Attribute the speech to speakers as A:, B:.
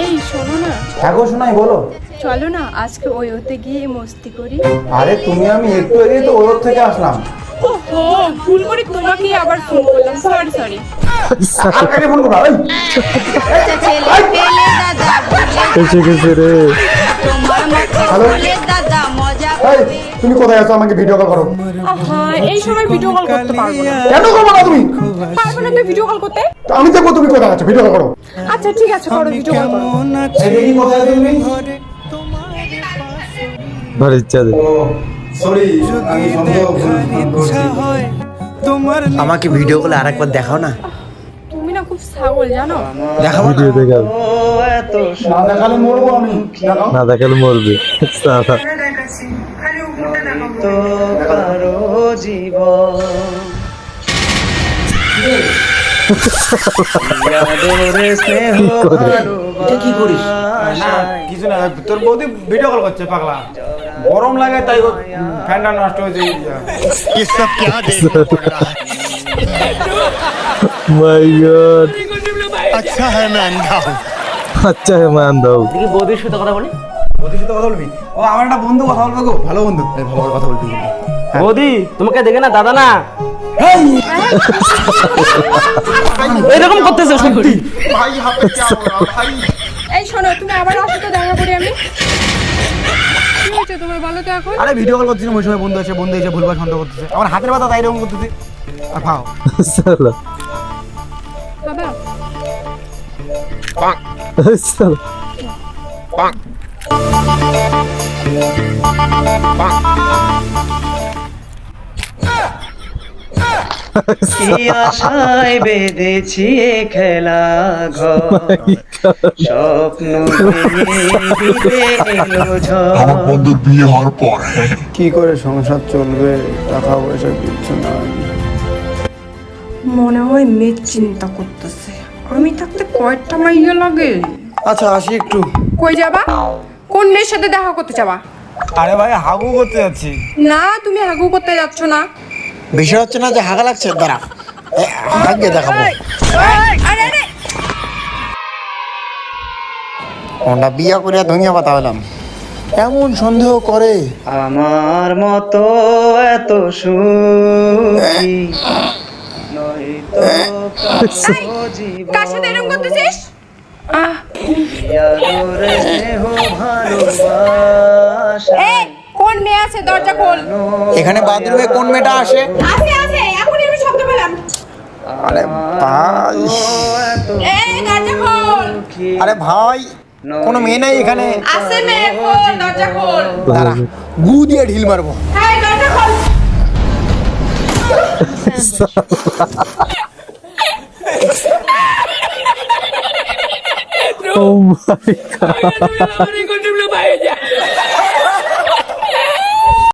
A: এই শোনো না,
B: হ্যাঁ গো শোনাই, বলো।
A: চলো না আজকে ওতে গিয়ে মস্তি করি।
B: আরে তুমি আমি একটু এগিয়ে তো ওর থেকে আসলাম।
A: ওহো, ভুল করে তোমাকে আবার ফোন করলাম, সরি সরি।
B: আর কাকে ফোন করবা? এই
C: এসে গেছে রে।
B: হ্যালো, এই তুমি কোথায় আছো? আমাকে ভিডিও কল করো।
A: আহা, এই সময় ভিডিও কল করতে পারবো না।
B: কেন করবো না তুমি?
A: পারবো না তুই ভিডিও কল করতে?
B: তো আমি দেখবো তুমি কোথায় আছো, ভিডিও কল করো।
A: আচ্ছা ঠিক আছে, করো ভিডিও কল করো।
B: এই দেখি কোথায় তুমি?
C: ভালো ইচ্ছা দে।
B: ও সরি, আমি সন্দেহ করছি।
D: আমাকে ভিডিও কলে আরেকবার দেখাও না।
A: তুমি না খুব ছাগল জানো।
D: দেখাবো না?
C: ভিডিও দেখাও,
B: না দেখালে মরবো আমি। দেখাও।
C: না দেখালে মরবে। সাদা।
D: তো কারো জীবন কি করিস?
B: না কিছু না, তোর বৌদি ভিডিও কল করছে পাগলা। গরম লাগে তাই ফ্যানটা নষ্ট হয়েছে।
E: ये सब क्या देखना पड़ रहा है।
C: মাই গড।
E: अच्छा है मैं अंधा हूँ।
C: আচ্ছা হে মান দাও।
D: দেখি বৌদির সাথে কথা বলি।
B: বৌদির সাথে কথা বলবি? ও আমার একটা বন্ধু কথা বলবে গো, ভালো বন্ধু। এই ভালো করে কথা বলবি কিন্তু।
D: বৌদি তোমাকে দেখে না দাদা না এরকম করতেছে সত্যি।
B: ভাই হাতে কি আওড়া ভাই।
A: এই শোনো, তুমি আবার আসো তো, দেখা করি আমি। কি হয়েছে তোমার, বলো তো এখন?
B: আরে ভিডিও কল করছিলাম, ওই সময় বন্ধু এসে ভুলভাল সন্দেহ করতেছে। আমার হাতের ব্যথা তাই এরকম করতেছে। আর ভাও
C: সালা।
A: বাবা
C: সালা।
D: কি আশায় বেঁধেছি এ খেলা ঘর, স্বপ্ন ভেঙে এলো ঝড়।
E: বন্ধুর বিয়ে হওয়ার পর
B: কি করে সংসার চলবে, টাকা পয়সা কিচ্ছু নাই।
A: মনে হয় মেয়ে চিন্তা করতেছে, আমি থাকতে কয়টা মাইয়া লাগে।
B: আচ্ছা আসি একটু।
A: কই যাবা? কোন মেয়ের সাথে দেখা করতে যাবা?
B: আরে ভাই হাগু করতে যাচ্ছি।
A: না, তুমি হাগু করতে যাচ্ছ না।
D: বিষয় হচ্ছে না যে হাগা লাগছে, দাঁড়া হাগে দেখাবো।
A: আরে আরে,
D: কোনটা বিয়া করে দুনিয়া পাতা হলাম।
B: এমন সন্দেহ করে?
D: আমার মতো এত সুখী নয়তো কারো জীবন।
A: কার সাথে এরকম করতেছিস?
D: আদরে স্নেহ ভালোবাসা।
A: এই কোন মেয়ে আছে, দরজা খোল।
D: এখানে বাথরুমে কোন মেয়েটা আসে?
A: আছে আছে, এখনই আমি শব্দ পেলাম।
D: আরে ভাই,
A: এই দরজা খোল।
D: আরে ভাই কোনো মেয়ে নাই এখানে।
A: আছে মেয়ে, খোল দরজা খোল।
D: দাঁড়া গু দিয়ে ঢিল মারবো।
A: এই দরজা খোল।
C: Oh my god.